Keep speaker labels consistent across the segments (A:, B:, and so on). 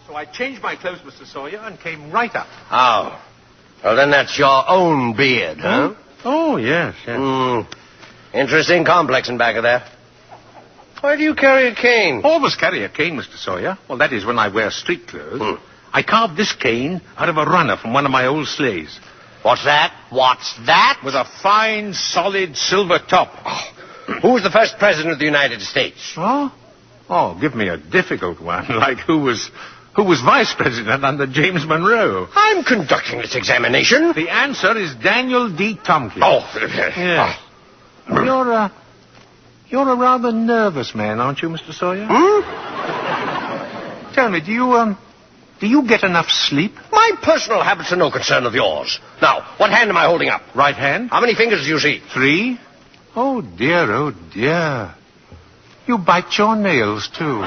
A: So I changed my clothes, Mr. Sawyer, and came right up.
B: Oh. Well, then that's your own beard, huh?
A: Oh, yes.
B: Interesting complex in back of there. Why do you carry a cane?
A: Always carry a cane, Mr. Sawyer. Well, that is when I wear street clothes. I carved this cane out of a runner from one of my old sleighs.
B: What's that? What's that?
A: With a fine, solid silver top.
B: Who was the first president of the United States?
A: Oh, give me a difficult one. Like who was vice president under James Monroe?
B: I'm conducting this examination.
A: The answer is Daniel D. Tompkins.
B: Oh.
A: Yes. You're a rather nervous man, aren't you, Mr. Sawyer? Tell me, do you get enough sleep?
B: My personal habits are no concern of yours. Now, what hand am I holding up?
A: Right hand.
B: How many fingers do you see?
A: 3. Oh, dear. You bite your nails, too.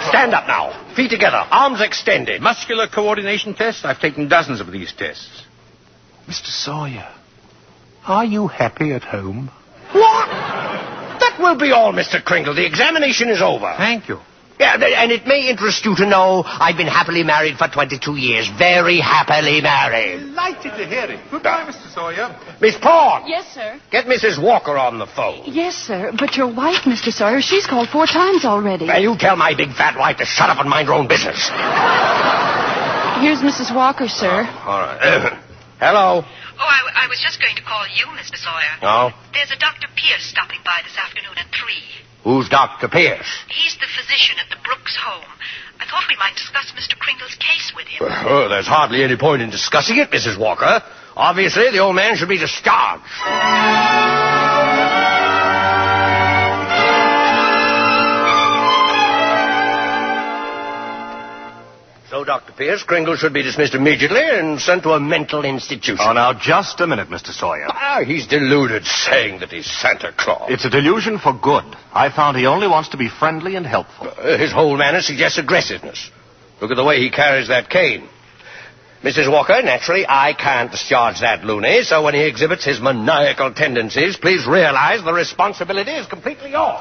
B: Stand up now. Feet together. Arms extended.
A: Muscular coordination test? I've taken dozens of these tests. Mr. Sawyer, are you happy at home?
B: What? That will be all, Mr. Kringle. The examination is over.
A: Thank you.
B: Yeah, and it may interest you to know I've been happily married for 22 years. Very happily married.
A: Delighted to hear it. Goodbye, Mr. Sawyer.
B: Miss Prawn.
C: Yes, sir.
B: Get Mrs. Walker on the phone.
C: Yes, sir. But your wife, Mr. Sawyer, she's called 4 times already.
B: Well, you tell my big fat wife to shut up and mind her own business.
C: Here's Mrs. Walker, sir.
B: All right. Hello.
D: Oh, I was just going to call you, Mr. Sawyer.
B: Oh?
D: There's a Dr. Pierce stopping by this afternoon at 3.
B: Who's Dr. Pierce?
D: He's the physician at the Brooks home. I thought we might discuss Mr. Kringle's case with him.
B: Well, there's hardly any point in discussing it, Mrs. Walker. Obviously, the old man should be discharged. So, Dr. Pierce, Kringle should be dismissed immediately and sent to a mental institution.
E: Oh, now, just a minute, Mr. Sawyer.
B: He's deluded, saying that he's Santa Claus.
E: It's a delusion for good. I found he only wants to be friendly and helpful.
B: His whole manner suggests aggressiveness. Look at the way he carries that cane. Mrs. Walker, naturally, I can't discharge that loony, so when he exhibits his maniacal tendencies, please realize the responsibility is completely yours.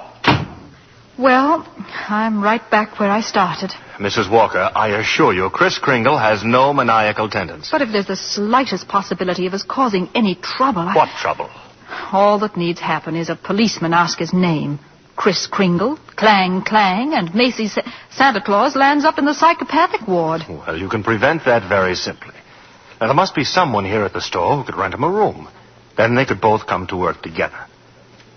C: Well, I'm right back where I started.
E: Mrs. Walker, I assure you, Kris Kringle has no maniacal tendency.
C: But if there's the slightest possibility of us causing any trouble...
E: What trouble?
C: All that needs happen is a policeman ask his name. Kris Kringle, clang, clang, and Macy's Santa Claus lands up in the psychopathic ward.
E: Well, you can prevent that very simply. Now, there must be someone here at the store who could rent him a room. Then they could both come to work together.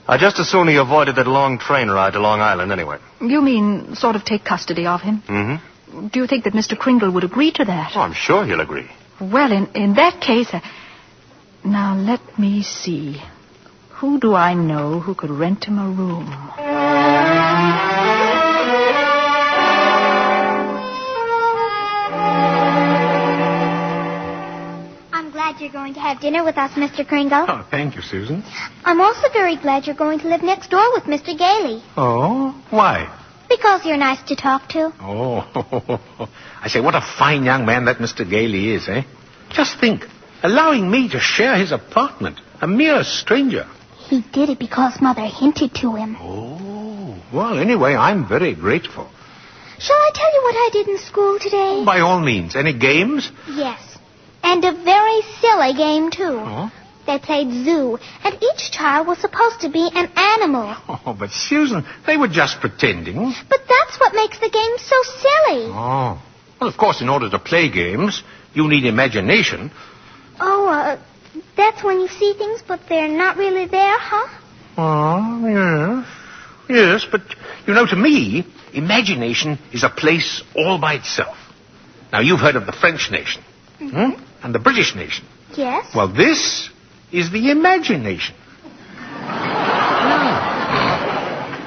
E: I'd just as soon he avoided that long train ride to Long Island anyway.
C: You mean sort of take custody of him?
E: Mm-hmm.
C: Do you think that Mr. Kringle would agree to that?
E: Oh, I'm sure he'll agree.
C: Well, in that case... Now, let me see. Who do I know who could rent him a room?
F: I'm glad you're going to have dinner with us, Mr. Kringle.
A: Oh, thank you, Susan.
F: I'm also very glad you're going to live next door with Mr. Gayley.
A: Oh, why?
F: Because you're nice to talk to.
A: Oh, I say, what a fine young man that Mr. Gayley is, eh? Just think, allowing me to share his apartment, a mere stranger.
F: He did it because Mother hinted to him.
A: Oh, well, anyway, I'm very grateful.
F: Shall I tell you what I did in school today?
A: By all means. Any games?
F: Yes. And a very silly game, too.
A: Oh?
F: They played zoo, and each child was supposed to be an animal.
A: Oh, but Susan, they were just pretending.
F: But that's what makes the game so silly.
A: Oh. Well, of course, in order to play games, you need imagination.
F: Oh, that's when you see things, but they're not really there, huh?
A: Oh, yes. Yes, but, you know, to me, imagination is a place all by itself. Now, you've heard of the French nation.
F: Mm-hmm.
A: And the British nation.
F: Yes.
A: Well, this is the imagination.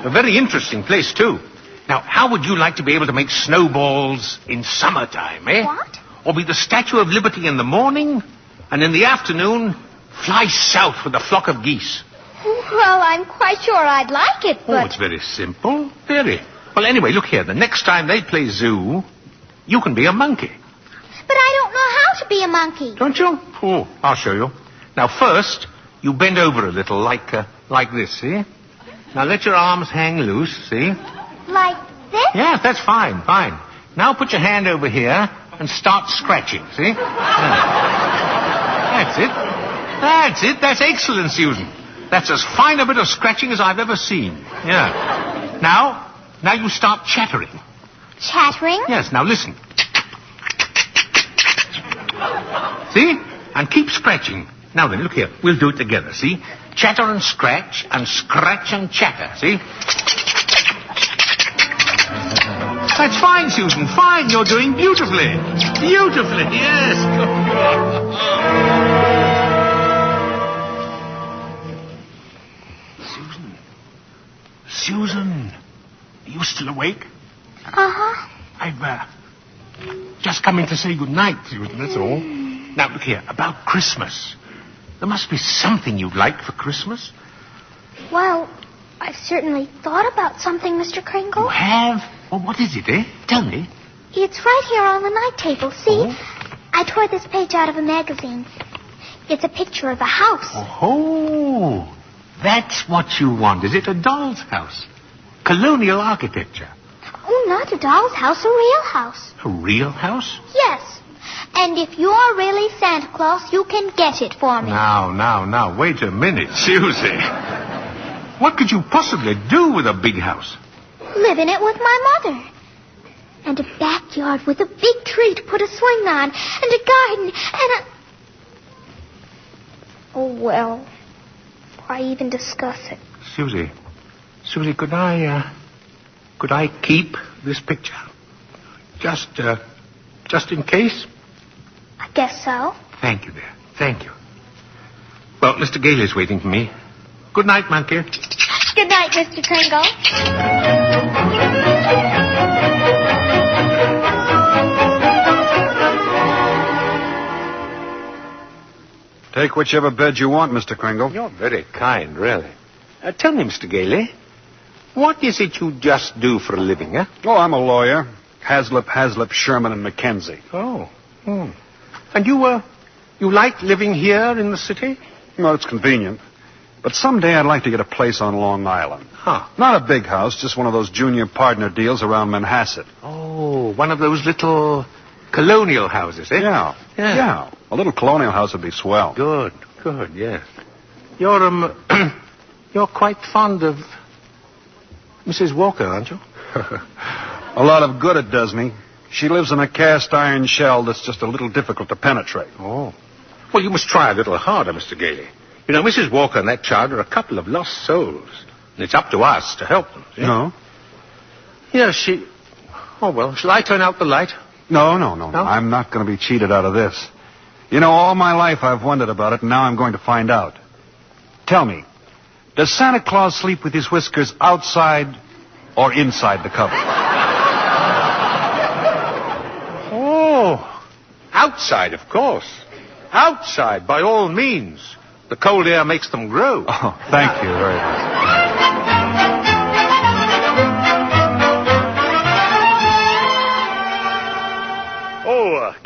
A: A very interesting place, too. Now, how would you like to be able to make snowballs in summertime, eh?
F: What?
A: Or be the Statue of Liberty in the morning, and in the afternoon, fly south with a flock of geese?
F: Well, I'm quite sure I'd like it, but...
A: Oh, it's very simple. Very. Well, anyway, look here. The next time they play zoo, you can be a monkey.
F: But I don't know how to be a monkey.
A: Don't you? Oh, I'll show you. Now, first, you bend over a little, like this, see? Now, let your arms hang loose, see?
F: Like this?
A: Yes, that's fine, fine. Now put your hand over here and start scratching, see? Yeah. That's it. That's it. That's excellent, Susan. That's as fine a bit of scratching as I've ever seen. Yeah. Now you start chattering.
F: Chattering?
A: Yes, now listen. See? And keep scratching. Now then, look here. We'll do it together, see? Chatter and scratch and chatter, see? That's fine, Susan. Fine. You're doing beautifully. Beautifully, yes. Susan. Are you still awake?
F: Uh-huh.
A: I've just come in to say good night, Susan, that's all. Now, look here. About Christmas. There must be something you'd like for Christmas.
F: Well, I've certainly thought about something, Mr. Kringle.
A: You have? Well, what is it, eh? Tell me.
F: It's right here on the night table. See?
A: Oh.
F: I tore this page out of a magazine. It's a picture of a house.
A: Oh, that's what you want, is it? A doll's house. Colonial architecture.
F: Oh, not a doll's house, a real house.
A: A real house?
F: Yes. And if you're really Santa Claus, you can get it for me.
A: Now, wait a minute, Susie. What could you possibly do with a big house?
F: Live in it with my mother. And a backyard with a big tree to put a swing on, and a garden, and a... Oh, well, why even discuss it?
A: Susie, could I keep this picture? Just in case?
F: I guess so.
A: Thank you, dear. Thank you. Well, Mr. Gayley's waiting for me. Good night, monkey.
F: Good night, Mr. Kringle.
G: Take whichever bed you want, Mr. Kringle.
A: You're very kind, really. Tell me, Mr. Gayley, what is it you just do for a living, eh?
G: Oh, I'm a lawyer. Haslip, Sherman, and Mackenzie.
A: Oh. And you like living here in the city?
G: No, it's convenient. But someday I'd like to get a place on Long Island.
A: Huh.
G: Not a big house, just one of those junior partner deals around Manhasset.
A: Oh, one of those little colonial houses, eh?
G: Yeah. A little colonial house would be swell.
A: Good, yes. You're, you're quite fond of Mrs. Walker, aren't you?
G: A lot of good it does me. She lives in a cast iron shell that's just a little difficult to penetrate.
A: Oh. Well, you must try a little harder, Mr. Gayley. You know, Mrs. Walker and that child are a couple of lost souls. And it's up to us to help them. See?
G: No?
A: Yeah, Oh, well, shall I turn out the light?
G: No. I'm not going to be cheated out of this. You know, all my life I've wondered about it, and now I'm going to find out. Tell me, does Santa Claus sleep with his whiskers outside or inside the cover?
A: Oh, outside, of course. Outside, by all means. The cold air makes them grow.
G: Oh, thank you very much.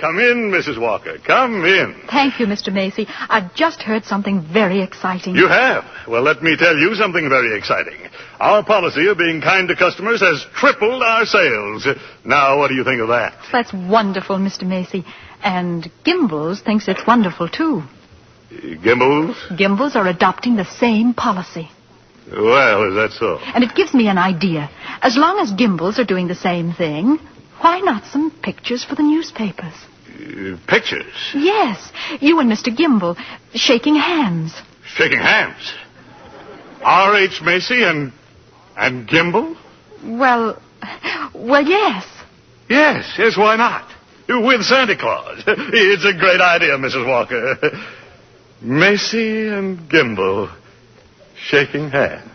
H: Come in, Mrs. Walker. Come in.
C: Thank you, Mr. Macy. I've just heard something very exciting.
H: You have? Well, let me tell you something very exciting. Our policy of being kind to customers has tripled our sales. Now, what do you think of that?
C: That's wonderful, Mr. Macy. And Gimbals thinks it's wonderful, too.
H: Gimbals?
C: Gimbals are adopting the same policy.
H: Well, is that so?
C: And it gives me an idea. As long as Gimbals are doing the same thing, why not some pictures for the newspapers?
H: Pictures?
C: Yes. You and Mr. Gimbal shaking hands.
H: Shaking hands? R.H. Macy and Gimbal?
C: Well, yes.
H: Yes, why not? With Santa Claus. It's a great idea, Mrs. Walker. Macy and Gimbal shaking hands.